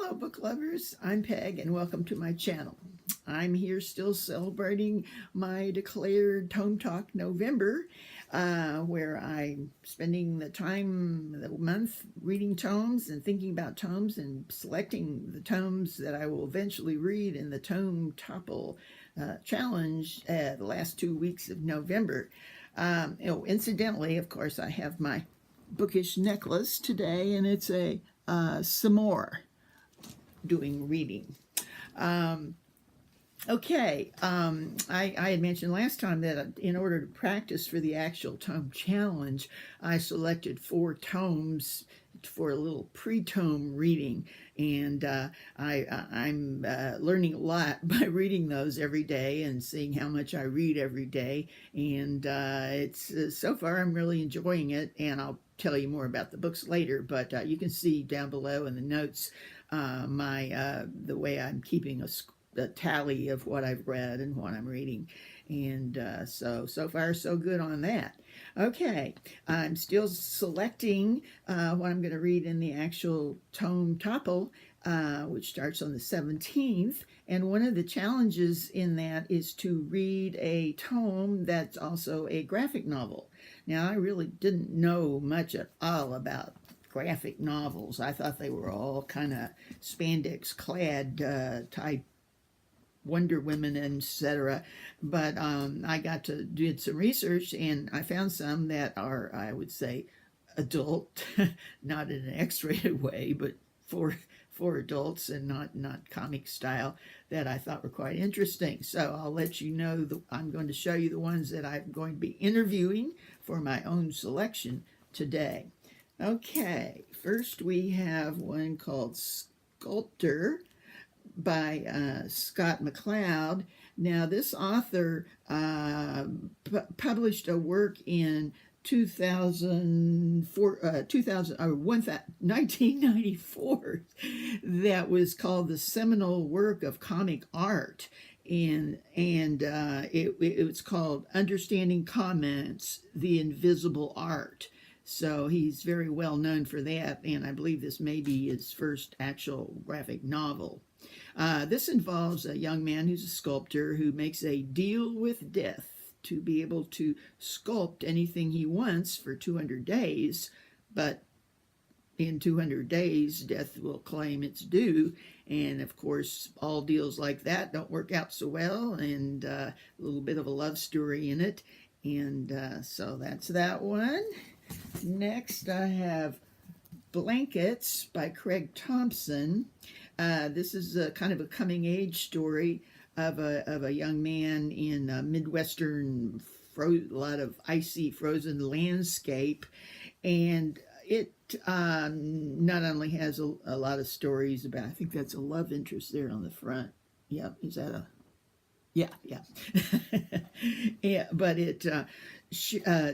Hello, book lovers. I'm Peg, and welcome to my channel. I'm here still celebrating my declared Tome Talk November, where I'm spending the month reading tomes and thinking about tomes and selecting the tomes that I will eventually read in the Tome Topple Challenge the last 2 weeks of November. Incidentally, of course, I have my bookish necklace today, and it's a some more doing reading. I had mentioned last time that in order to practice for the actual tome challenge, I selected 4 tomes for a little pre-tome reading, and I'm learning a lot by reading those every day and seeing how much I read every day, and it's so far I'm really enjoying it, and I'll tell you more about the books later, but you can see down below in the notes the way I'm keeping a tally of what I've read and what I'm reading, and so far so good on that. Okay, I'm still selecting what I'm going to read in the actual Tome Topple, which starts on the 17th, and one of the challenges in that is to read a tome that's also a graphic novel. Now, I really didn't know much at all about graphic novels. I thought they were all kind of spandex clad type Wonder Women, etc. But I did some research, and I found some that are, I would say, adult, not in an X-rated way, but for adults and not comic style, that I thought were quite interesting. So I'll let you know I'm going to show you the ones that I'm going to be interviewing for my own selection today. Okay, first we have one called Sculptor by Scott McCloud. Now, this author published a work in 1994 that was called the seminal work of comic art, and it was called Understanding Comments, the Invisible Art. So he's very well known for that, and I believe this may be his first actual graphic novel. This involves a young man who's a sculptor who makes a deal with death to be able to sculpt anything he wants for 200 days, but in 200 days, death will claim its due, and of course, all deals like that don't work out so well, and a little bit of a love story in it, and so that's that one. Next, I have Blankets by Craig Thompson. This is a kind of a coming-age story of a young man in a Midwestern, a lot of icy, frozen landscape, and it not only has a lot of stories about, I think that's a love interest there on the front. Yep, is that a... Yeah. Yeah, but it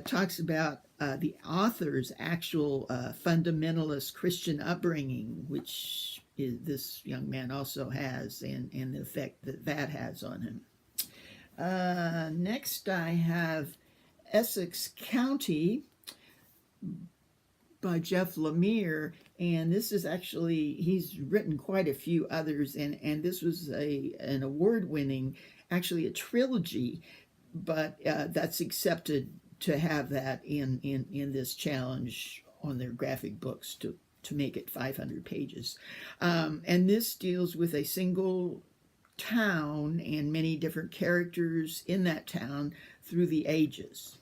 talks about the author's actual fundamentalist Christian upbringing, which this young man also has, and the effect that has on him. Next, I have Essex County by Jeff Lemire, and this is actually, he's written quite a few others, and this was an award-winning, actually a trilogy, but that's accepted to have that in this challenge on their graphic books to make it 500 pages. And this deals with a single town and many different characters in that town through the ages.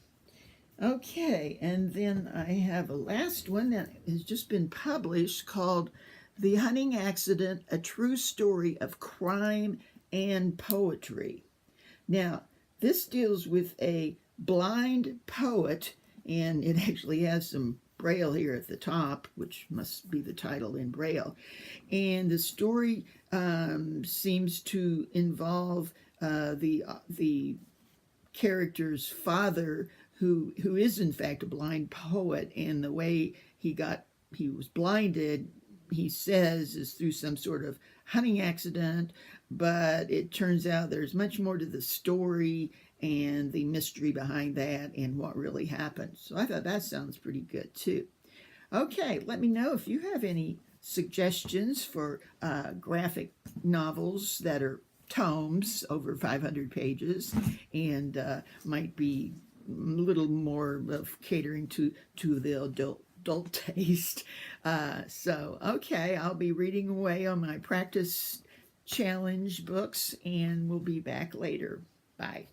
Okay, and then I have a last one that has just been published called The Hunting Accident, A True Story of Crime and Poetry. Now, this deals with a blind poet, and it actually has some Braille here at the top, which must be the title in Braille. And the story seems to involve the character's father, who is in fact a blind poet, and the way he was blinded, he says, is through some sort of hunting accident, but it turns out there's much more to the story and the mystery behind that and what really happened. So I thought that sounds pretty good too. Okay, let me know if you have any suggestions for graphic novels that are tomes over 500 pages and might be a little more of catering to the adult taste. So, okay, I'll be reading away on my practice challenge books and we'll be back later. Bye.